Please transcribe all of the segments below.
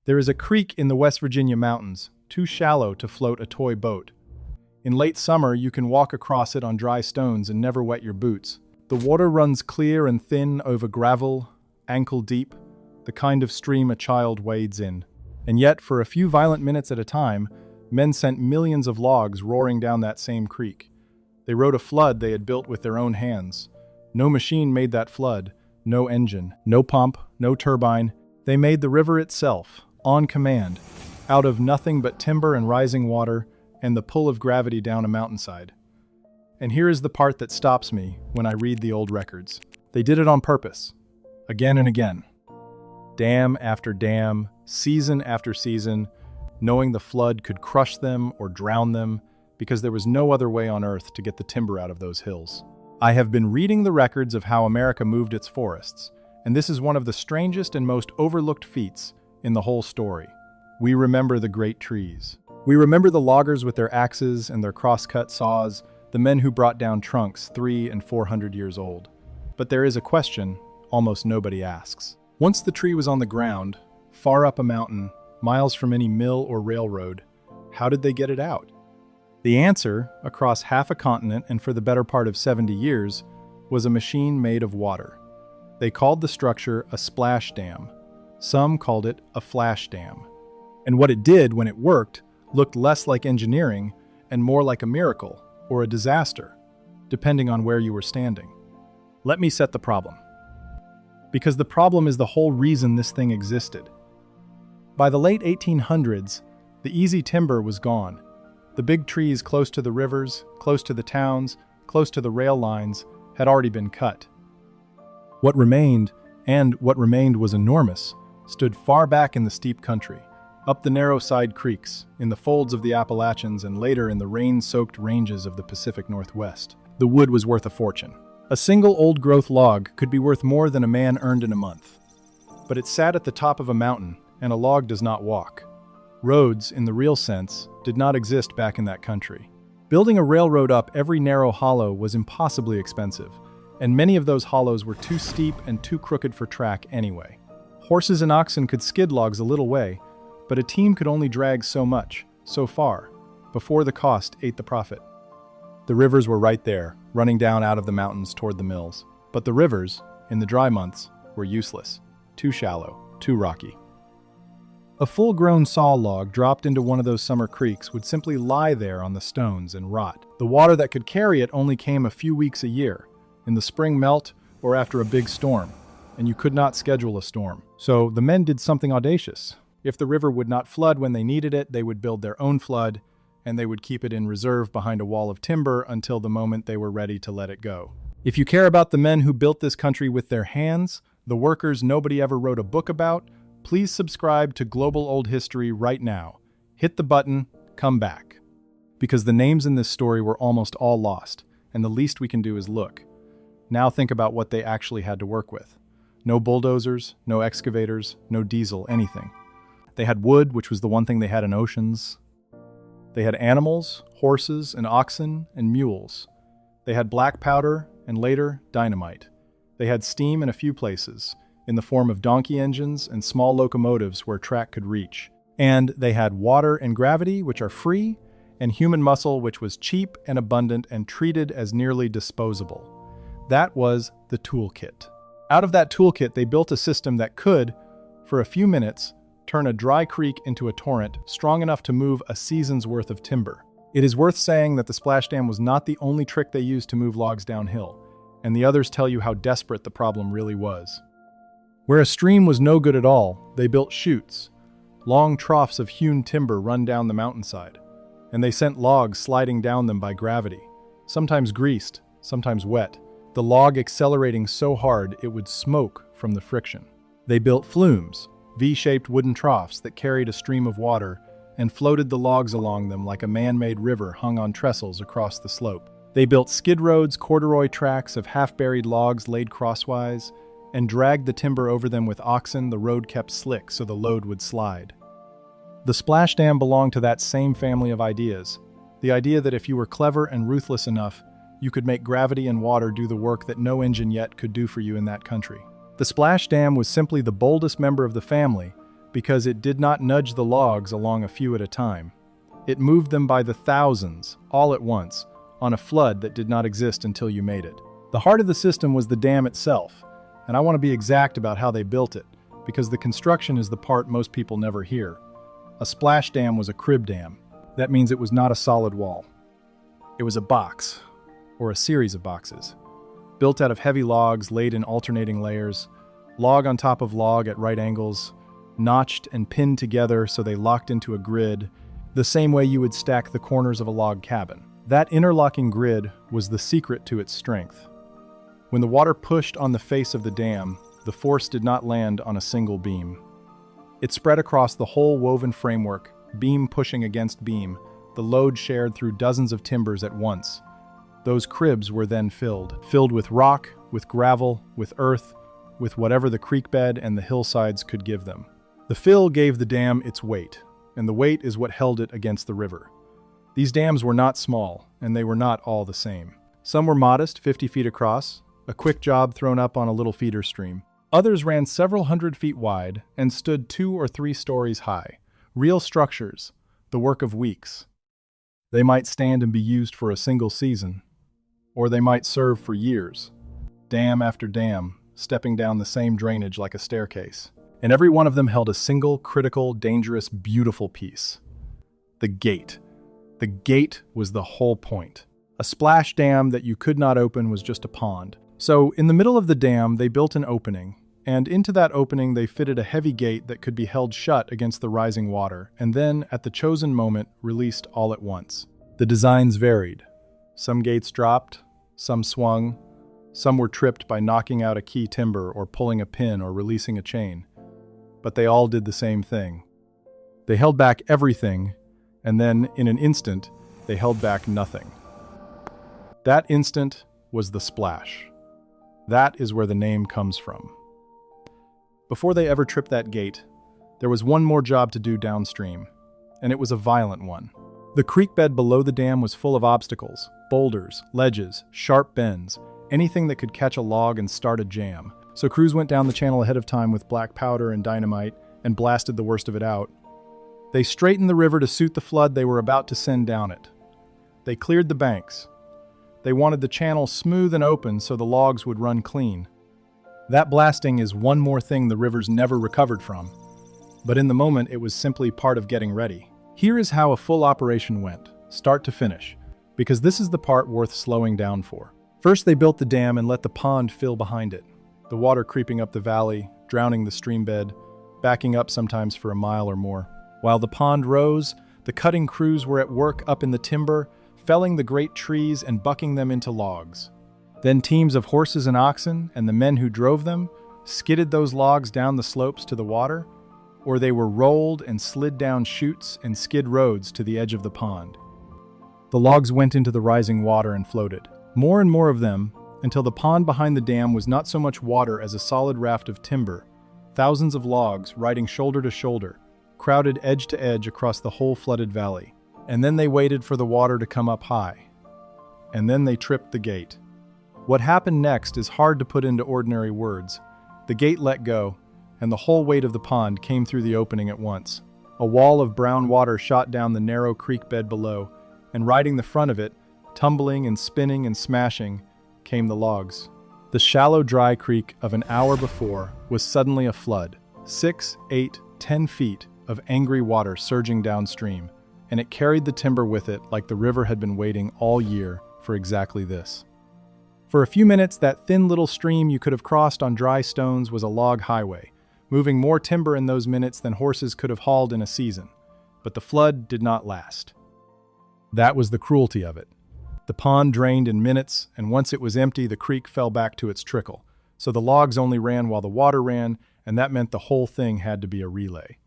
There is a creek in the West Virginia mountains, too shallow to float a toy boat. In late summer, you can walk across it on dry stones and never wet your boots. The water runs clear and thin over gravel, ankle deep, the kind of stream a child wades in. And yet, for a few violent minutes at a time, men sent millions of logs roaring down that same creek. They rode a flood they had built with their own hands. No machine made that flood, no engine, no pump, no turbine. They made the river itself, on command, out of nothing but timber and rising water and the pull of gravity down a mountainside. And here is the part that stops me when I read the old records. They did it on purpose, again and again. Dam after dam, season after season, knowing the flood could crush them or drown them because there was no other way on earth to get the timber out of those hills. I have been reading the records of how America moved its forests, and this is one of the strangest and most overlooked feats in the whole story. We remember the great trees. We remember the loggers with their axes and their cross-cut saws, the men who brought down trunks 300 and 400 years old. But there is a question almost nobody asks. Once the tree was on the ground, far up a mountain, miles from any mill or railroad, how did they get it out? The answer, across half a continent and for the better part of 70 years, was a machine made of water. They called the structure a splash dam. Some called it a flash dam. And what it did when it worked looked less like engineering and more like a miracle or a disaster, depending on where you were standing. Let me set the problem. Because the problem is the whole reason this thing existed. By the late 1800s, the easy timber was gone. The big trees close to the rivers, close to the towns, close to the rail lines, had already been cut. What remained, and what remained was enormous, stood far back in the steep country, up the narrow side creeks, in the folds of the Appalachians and later in the rain-soaked ranges of the Pacific Northwest. The wood was worth a fortune. A single old-growth log could be worth more than a man earned in a month. But it sat at the top of a mountain, and a log does not walk. Roads, in the real sense, did not exist back in that country. Building a railroad up every narrow hollow was impossibly expensive, and many of those hollows were too steep and too crooked for track anyway. Horses and oxen could skid logs a little way, but a team could only drag so much, so far, before the cost ate the profit. The rivers were right there, running down out of the mountains toward the mills. But the rivers, in the dry months, were useless, too shallow, too rocky. A full-grown saw log dropped into one of those summer creeks would simply lie there on the stones and rot. The water that could carry it only came a few weeks a year, in the spring melt or after a big storm, and you could not schedule a storm. So the men did something audacious. If the river would not flood when they needed it, they would build their own flood, and they would keep it in reserve behind a wall of timber until the moment they were ready to let it go. If you care about the men who built this country with their hands, the workers nobody ever wrote a book about, please subscribe to Global Old History right now. Hit the button, come back. Because the names in this story were almost all lost, and the least we can do is look. Now think about what they actually had to work with. No bulldozers, no excavators, no diesel, anything. They had wood, which was the one thing they had in oceans. They had animals, horses and oxen and mules. They had black powder and later dynamite. They had steam in a few places, in the form of donkey engines and small locomotives where track could reach. And they had water and gravity, which are free, and human muscle, which was cheap and abundant and treated as nearly disposable. That was the toolkit. Out of that toolkit, they built a system that could, for a few minutes, turn a dry creek into a torrent strong enough to move a season's worth of timber. It is worth saying that the splash dam was not the only trick they used to move logs downhill, and the others tell you how desperate the problem really was. Where a stream was no good at all, they built chutes, long troughs of hewn timber run down the mountainside, and they sent logs sliding down them by gravity, sometimes greased, sometimes wet, the log accelerating so hard it would smoke from the friction. They built flumes, V-shaped wooden troughs that carried a stream of water and floated the logs along them like a man-made river hung on trestles across the slope. They built skid roads, corduroy tracks of half-buried logs laid crosswise, and dragged the timber over them with oxen the road kept slick so the load would slide. The splash dam belonged to that same family of ideas, the idea that if you were clever and ruthless enough, you could make gravity and water do the work that no engine yet could do for you in that country. The splash dam was simply the boldest member of the family because it did not nudge the logs along a few at a time. It moved them by the thousands, all at once, on a flood that did not exist until you made it. The heart of the system was the dam itself, and I want to be exact about how they built it, because the construction is the part most people never hear. A splash dam was a crib dam. That means it was not a solid wall. It was a box, or a series of boxes, built out of heavy logs laid in alternating layers, log on top of log at right angles, notched and pinned together so they locked into a grid, the same way you would stack the corners of a log cabin. That interlocking grid was the secret to its strength. When the water pushed on the face of the dam, the force did not land on a single beam. It spread across the whole woven framework, beam pushing against beam, the load shared through dozens of timbers at once. Those cribs were then filled with rock, with gravel, with earth, with whatever the creek bed and the hillsides could give them. The fill gave the dam its weight, and the weight is what held it against the river. These dams were not small, and they were not all the same. Some were modest, 50 feet across, a quick job thrown up on a little feeder stream. Others ran several hundred feet wide and stood 2 or 3 stories high. Real structures, the work of weeks. They might stand and be used for a single season, or they might serve for years. Dam after dam, stepping down the same drainage like a staircase. And every one of them held a single, critical, dangerous, beautiful piece. The gate. The gate was the whole point. A splash dam that you could not open was just a pond. So, in the middle of the dam, they built an opening, and into that opening they fitted a heavy gate that could be held shut against the rising water, and then, at the chosen moment, released all at once. The designs varied. Some gates dropped, some swung, some were tripped by knocking out a key timber or pulling a pin or releasing a chain. But they all did the same thing. They held back everything, and then, in an instant, they held back nothing. That instant was the splash. That is where the name comes from. Before they ever tripped that gate, there was one more job to do downstream, and it was a violent one. The creek bed below the dam was full of obstacles, boulders, ledges, sharp bends, anything that could catch a log and start a jam. So crews went down the channel ahead of time with black powder and dynamite and blasted the worst of it out. They straightened the river to suit the flood they were about to send down it. They cleared the banks. They wanted the channel smooth and open so the logs would run clean. That blasting is one more thing the rivers never recovered from. But in the moment, it was simply part of getting ready. Here is how a full operation went, start to finish, because this is the part worth slowing down for. First, they built the dam and let the pond fill behind it. The water creeping up the valley, drowning the stream bed, backing up sometimes for a mile or more. While the pond rose, the cutting crews were at work up in the timber, felling the great trees and bucking them into logs. Then teams of horses and oxen, and the men who drove them, skidded those logs down the slopes to the water, or they were rolled and slid down chutes and skid roads to the edge of the pond. The logs went into the rising water and floated. More and more of them, until the pond behind the dam was not so much water as a solid raft of timber, thousands of logs riding shoulder to shoulder, crowded edge to edge across the whole flooded valley. And then they waited for the water to come up high. And then they tripped the gate. What happened next is hard to put into ordinary words. The gate let go, and the whole weight of the pond came through the opening at once. A wall of brown water shot down the narrow creek bed below, and riding the front of it, tumbling and spinning and smashing, came the logs. The shallow, dry creek of an hour before was suddenly a flood. 6, 8, 10 feet of angry water surging downstream, and it carried the timber with it like the river had been waiting all year for exactly this. For a few minutes, that thin little stream you could have crossed on dry stones was a log highway, moving more timber in those minutes than horses could have hauled in a season. But the flood did not last. That was the cruelty of it. The pond drained in minutes, and once it was empty, the creek fell back to its trickle. So the logs only ran while the water ran, and that meant the whole thing had to be a relay.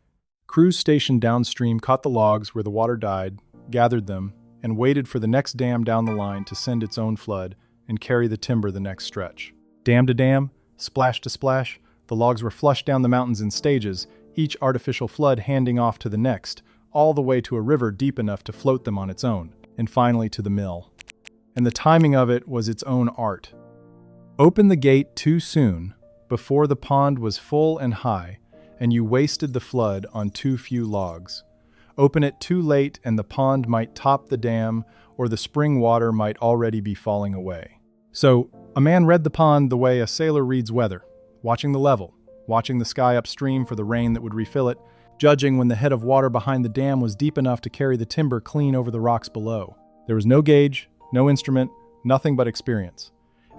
Crews stationed downstream caught the logs where the water died, gathered them, and waited for the next dam down the line to send its own flood and carry the timber the next stretch. Dam to dam, splash to splash, the logs were flushed down the mountains in stages, each artificial flood handing off to the next, all the way to a river deep enough to float them on its own, and finally to the mill. And the timing of it was its own art. Open the gate too soon, before the pond was full and high, and you wasted the flood on too few logs. Open it too late and the pond might top the dam, or the spring water might already be falling away. So, a man read the pond the way a sailor reads weather, watching the level, watching the sky upstream for the rain that would refill it, judging when the head of water behind the dam was deep enough to carry the timber clean over the rocks below. There was no gauge, no instrument, nothing but experience.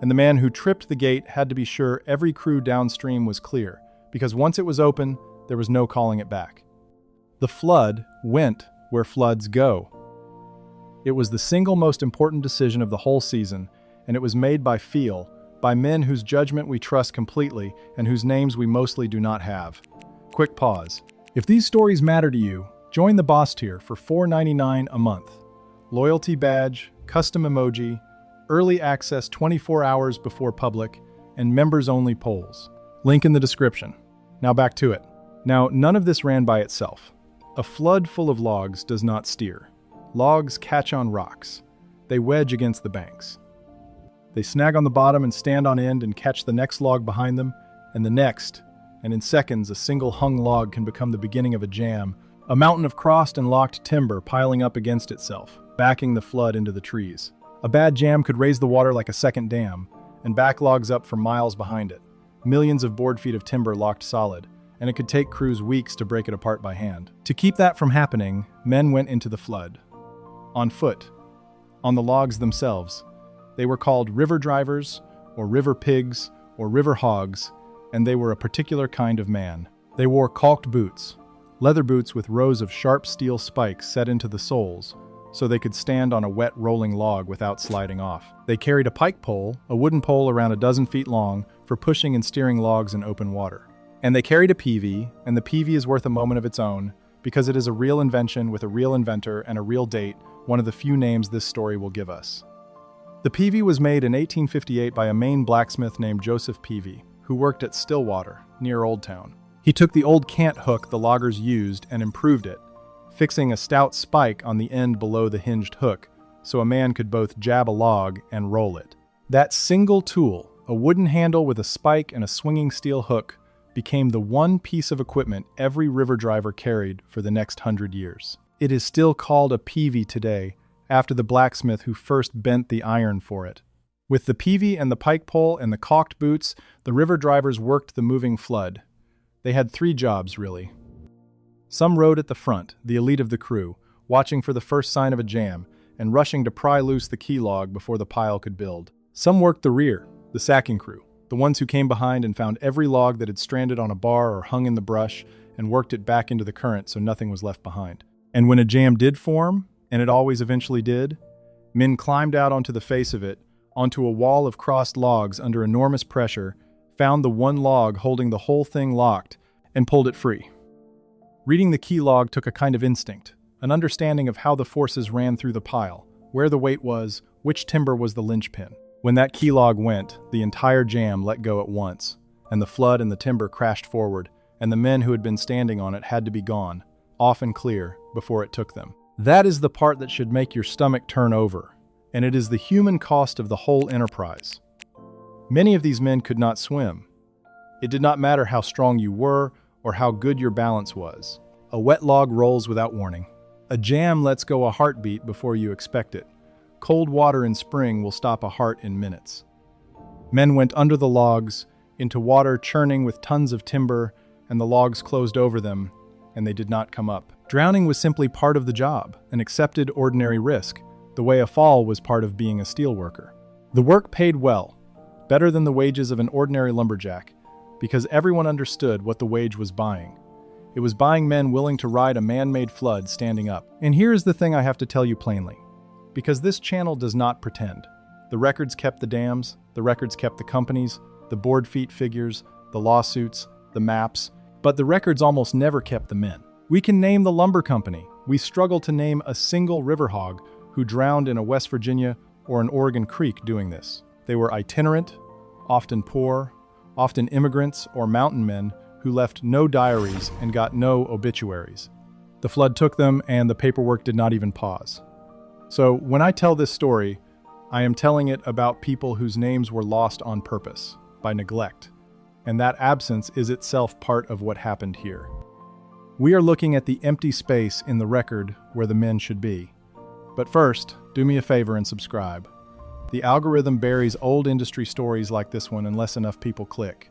And the man who tripped the gate had to be sure every crew downstream was clear, because once it was open, there was no calling it back. The flood went where floods go. It was the single most important decision of the whole season, and it was made by feel, by men whose judgment we trust completely and whose names we mostly do not have. Quick pause. If these stories matter to you, join the Boss tier for $4.99 a month. Loyalty badge, custom emoji, early access 24 hours before public, and members-only polls. Link in the description. Now back to it. Now, none of this ran by itself. A flood full of logs does not steer. Logs catch on rocks. They wedge against the banks. They snag on the bottom and stand on end and catch the next log behind them, and the next, and in seconds a single hung log can become the beginning of a jam, a mountain of crossed and locked timber piling up against itself, backing the flood into the trees. A bad jam could raise the water like a second dam, and back logs up for miles behind it. Millions of board feet of timber locked solid, and it could take crews weeks to break it apart by hand. To keep that from happening, men went into the flood. On foot. On the logs themselves. They were called river drivers, or river pigs, or river hogs, and they were a particular kind of man. They wore caulked boots, leather boots with rows of sharp steel spikes set into the soles, so they could stand on a wet rolling log without sliding off. They carried a pike pole, a wooden pole around a dozen feet long, for pushing and steering logs in open water. And they carried a peavey, and the peavey is worth a moment of its own, because it is a real invention with a real inventor and a real date, one of the few names this story will give us. The peavey was made in 1858 by a Maine blacksmith named Joseph Peavey, who worked at Stillwater, near Old Town. He took the old cant hook the loggers used and improved it, fixing a stout spike on the end below the hinged hook, so a man could both jab a log and roll it. That single tool, a wooden handle with a spike and a swinging steel hook, became the one piece of equipment every river driver carried for the next 100 years. It is still called a peavey today, after the blacksmith who first bent the iron for it. With the peavey and the pike pole and the caulked boots, the river drivers worked the moving flood. They had 3 jobs, really. Some rode at the front, the elite of the crew, watching for the first sign of a jam, and rushing to pry loose the key log before the pile could build. Some worked the rear, the sacking crew, the ones who came behind and found every log that had stranded on a bar or hung in the brush and worked it back into the current so nothing was left behind. And when a jam did form, and it always eventually did, men climbed out onto the face of it, onto a wall of crossed logs under enormous pressure, found the one log holding the whole thing locked, and pulled it free. Reading the key log took a kind of instinct, an understanding of how the forces ran through the pile, where the weight was, which timber was the linchpin. When that key log went, the entire jam let go at once, and the flood and the timber crashed forward, and the men who had been standing on it had to be gone, off and clear, before it took them. That is the part that should make your stomach turn over, and it is the human cost of the whole enterprise. Many of these men could not swim. It did not matter how strong you were or how good your balance was. A wet log rolls without warning. A jam lets go a heartbeat before you expect it. Cold water in spring will stop a heart in minutes. Men went under the logs, into water churning with tons of timber, and the logs closed over them, and they did not come up. Drowning was simply part of the job, an accepted ordinary risk, the way a fall was part of being a steelworker. The work paid well, better than the wages of an ordinary lumberjack, because everyone understood what the wage was buying. It was buying men willing to ride a man-made flood standing up. And here is the thing I have to tell you plainly. Because this channel does not pretend. The records kept the dams, the records kept the companies, the board feet figures, the lawsuits, the maps, but the records almost never kept the men. We can name the lumber company. We struggle to name a single river hog who drowned in a West Virginia or an Oregon creek doing this. They were itinerant, often poor, often immigrants or mountain men who left no diaries and got no obituaries. The flood took them and the paperwork did not even pause. So when I tell this story, I am telling it about people whose names were lost on purpose, by neglect, and that absence is itself part of what happened here. We are looking at the empty space in the record where the men should be. But first, do me a favor and subscribe. The algorithm buries old industry stories like this one unless enough people click.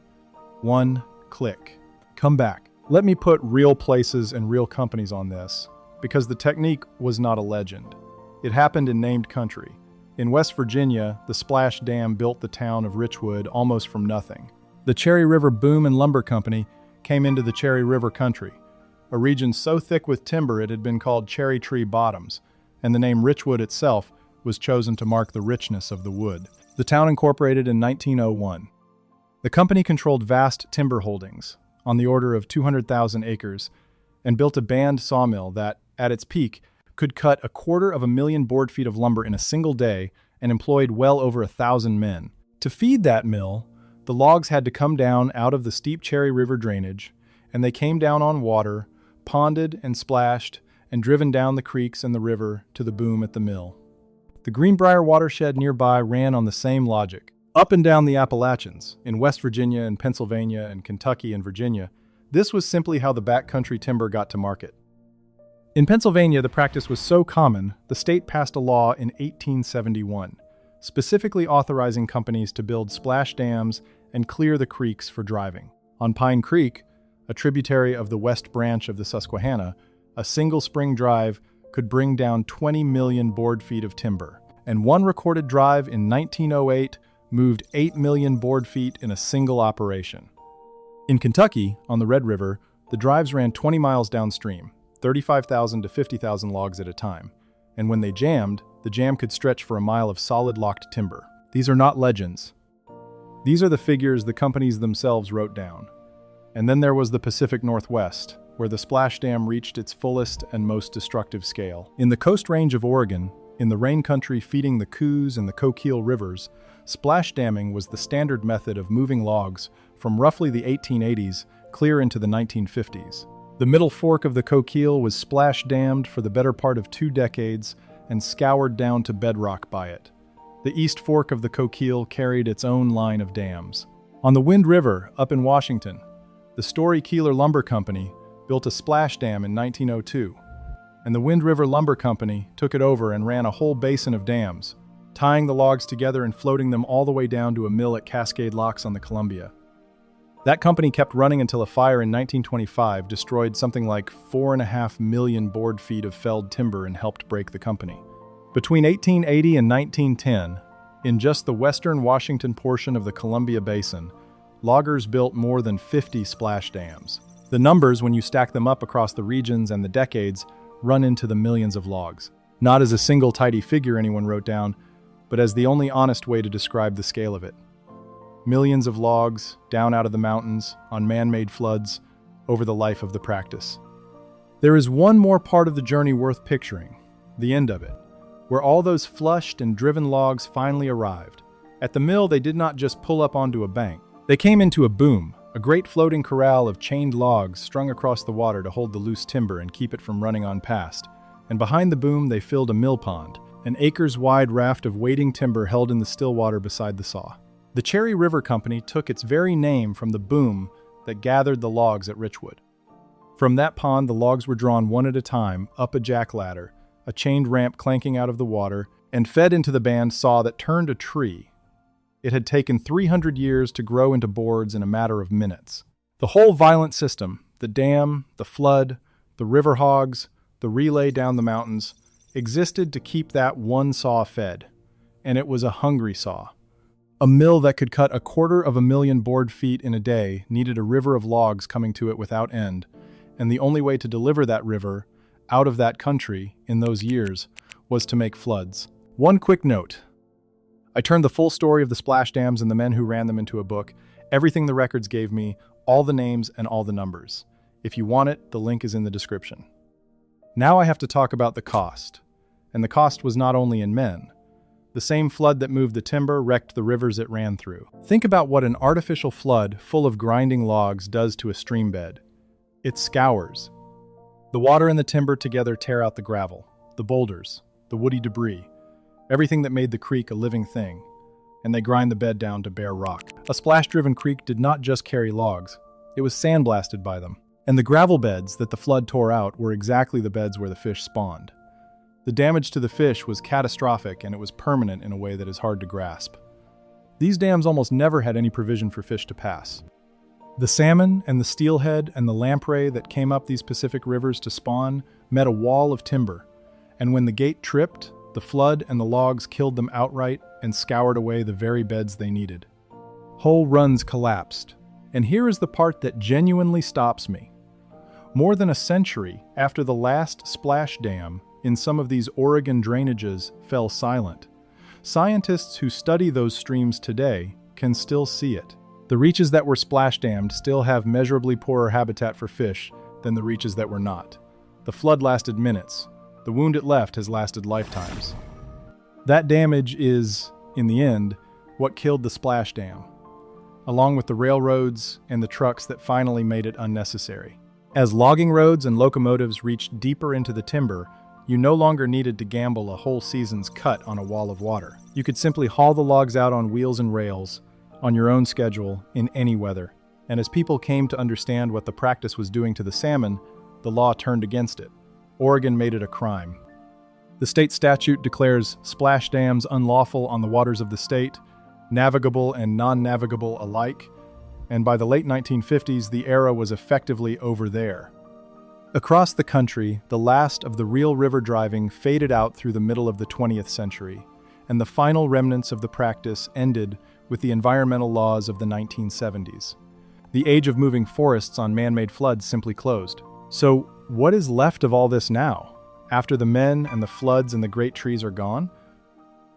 One click. Come back. Let me put real places and real companies on this, because the technique was not a legend. It happened in named country. In West Virginia, the Splash Dam built the town of Richwood almost from nothing. The Cherry River Boom and Lumber Company came into the Cherry River country, a region so thick with timber it had been called Cherry Tree Bottoms, and the name Richwood itself was chosen to mark the richness of the wood. The town incorporated in 1901. The company controlled vast timber holdings, on the order of 200,000 acres, and built a band sawmill that, at its peak, could cut 250,000 board feet of lumber in a single day and employed well over 1,000 men. To feed that mill, the logs had to come down out of the steep Cherry River drainage, and they came down on water, ponded and splashed, and driven down the creeks and the river to the boom at the mill. The Greenbrier watershed nearby ran on the same logic. Up and down the Appalachians, in West Virginia and Pennsylvania and Kentucky and Virginia, this was simply how the backcountry timber got to market. In Pennsylvania, the practice was so common, the state passed a law in 1871, specifically authorizing companies to build splash dams and clear the creeks for driving. On Pine Creek, a tributary of the West Branch of the Susquehanna, a single spring drive could bring down 20 million board feet of timber, and one recorded drive in 1908 moved 8 million board feet in a single operation. In Kentucky, on the Red River, the drives ran 20 miles downstream, 35,000 to 50,000 logs at a time, and when they jammed, the jam could stretch for a mile of solid locked timber. These are not legends. These are the figures the companies themselves wrote down. And then there was the Pacific Northwest, where the splash dam reached its fullest and most destructive scale. In the Coast Range of Oregon, in the rain country feeding the Coos and the Coquille rivers, splash damming was the standard method of moving logs from roughly the 1880s clear into the 1950s. The middle fork of the Coquille was splash dammed for the better part of 2 decades and scoured down to bedrock by it. The east fork of the Coquille carried its own line of dams. On the Wind River, up in Washington, the Story Keeler Lumber Company built a splash dam in 1902, and the Wind River Lumber Company took it over and ran a whole basin of dams, tying the logs together and floating them all the way down to a mill at Cascade Locks on the Columbia. That company kept running until a fire in 1925 destroyed something like 4.5 million board feet of felled timber and helped break the company. Between 1880 and 1910, in just the western Washington portion of the Columbia Basin, loggers built more than 50 splash dams. The numbers, when you stack them up across the regions and the decades, run into the millions of logs. Not as a single tidy figure anyone wrote down, but as the only honest way to describe the scale of it. Millions of logs, down out of the mountains, on man-made floods, over the life of the practice. There is one more part of the journey worth picturing, the end of it, where all those flushed and driven logs finally arrived. At the mill, they did not just pull up onto a bank. They came into a boom, a great floating corral of chained logs strung across the water to hold the loose timber and keep it from running on past. And behind the boom, they filled a mill pond, an acres-wide raft of waiting timber held in the still water beside the saw. The Cherry River Company took its very name from the boom that gathered the logs at Richwood. From that pond, the logs were drawn one at a time up a jack ladder, a chained ramp clanking out of the water, and fed into the band saw that turned a tree. It had taken 300 years to grow into boards in a matter of minutes. The whole violent system, the dam, the flood, the river hogs, the relay down the mountains, existed to keep that one saw fed. And it was a hungry saw. A mill that could cut 250,000 board feet in a day needed a river of logs coming to it without end, and the only way to deliver that river out of that country in those years was to make floods. One quick note. I turned the full story of the splash dams and the men who ran them into a book, everything the records gave me, all the names and all the numbers. If you want it, the link is in the description. Now I have to talk about the cost. And the cost was not only in men. The same flood that moved the timber wrecked the rivers it ran through. Think about what an artificial flood full of grinding logs does to a stream bed. It scours. The water and the timber together tear out the gravel, the boulders, the woody debris, everything that made the creek a living thing. and they grind the bed down to bare rock. A splash-driven creek did not just carry logs, it was sandblasted by them. And the gravel beds that the flood tore out were exactly the beds where the fish spawned. The damage to the fish was catastrophic, and it was permanent in a way that is hard to grasp. These dams almost never had any provision for fish to pass. The salmon and the steelhead and the lamprey that came up these Pacific rivers to spawn met a wall of timber, and when the gate tripped, the flood and the logs killed them outright and scoured away the very beds they needed. Whole runs collapsed, and here is the part that genuinely stops me. More than a century after the last splash dam in some of these Oregon drainages fell silent, scientists who study those streams today can still see it. The reaches that were splash dammed still have measurably poorer habitat for fish than the reaches that were not. The flood lasted minutes. The wound it left has lasted lifetimes. That damage is, in the end, what killed the splash dam, along with the railroads and the trucks that finally made it unnecessary. As logging roads and locomotives reached deeper into the timber, you no longer needed to gamble a whole season's cut on a wall of water. You could simply haul the logs out on wheels and rails, on your own schedule, in any weather. And as people came to understand what the practice was doing to the salmon, the law turned against it. Oregon made it a crime. The state statute declares splash dams unlawful on the waters of the state, navigable and non-navigable alike, and by the late 1950s, the era was effectively over there. Across the country, the last of the real river driving faded out through the middle of the 20th century, and the final remnants of the practice ended with the environmental laws of the 1970s. The age of moving forests on man-made floods simply closed. So, what is left of all this now, after the men and the floods and the great trees are gone?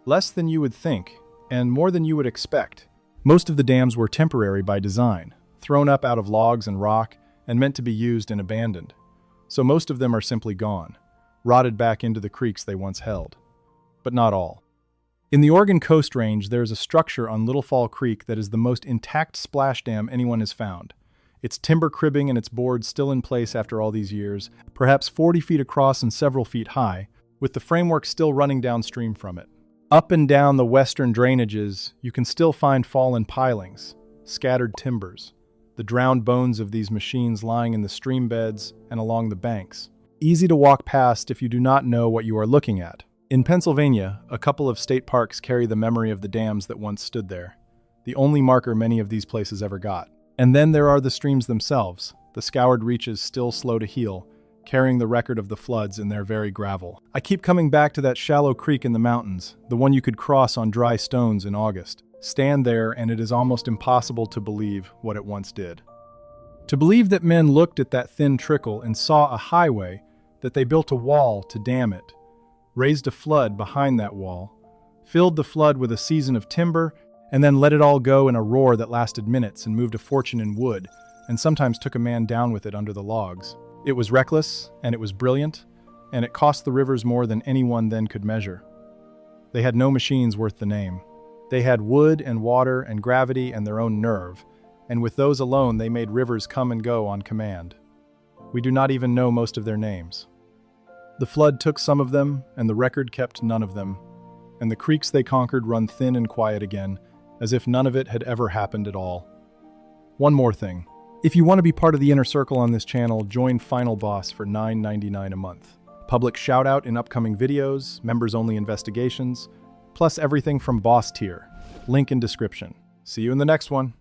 Less than you would think, and more than you would expect. Most of the dams were temporary by design, thrown up out of logs and rock, and meant to be used and abandoned. So most of them are simply gone, rotted back into the creeks they once held. But not all. In the Oregon Coast Range, there is a structure on Little Fall Creek that is the most intact splash dam anyone has found. Its timber cribbing and its boards still in place after all these years, perhaps 40 feet across and several feet high, with the framework still running downstream from it. Up and down the western drainages, you can still find fallen pilings, scattered timbers, the drowned bones of these machines lying in the stream beds and along the banks. Easy to walk past if you do not know what you are looking at. In Pennsylvania, a couple of state parks carry the memory of the dams that once stood there, the only marker many of these places ever got. And then there are the streams themselves, the scoured reaches still slow to heal, carrying the record of the floods in their very gravel. I keep coming back to that shallow creek in the mountains, the one you could cross on dry stones in August. Stand there and it is almost impossible to believe what it once did. To believe that men looked at that thin trickle and saw a highway, that they built a wall to dam it, raised a flood behind that wall, filled the flood with a season of timber, and then let it all go in a roar that lasted minutes and moved a fortune in wood, and sometimes took a man down with it under the logs. It was reckless, and it was brilliant, and it cost the rivers more than anyone then could measure. They had no machines worth the name. They had wood and water and gravity and their own nerve, and with those alone they made rivers come and go on command. We do not even know most of their names. The flood took some of them, and the record kept none of them, and the creeks they conquered run thin and quiet again, as if none of it had ever happened at all. One more thing. If you want to be part of the inner circle on this channel, join Final Boss for $9.99 a month. Public shout-out in upcoming videos, members-only investigations, plus everything from Boss Tier. Link in description. See you in the next one.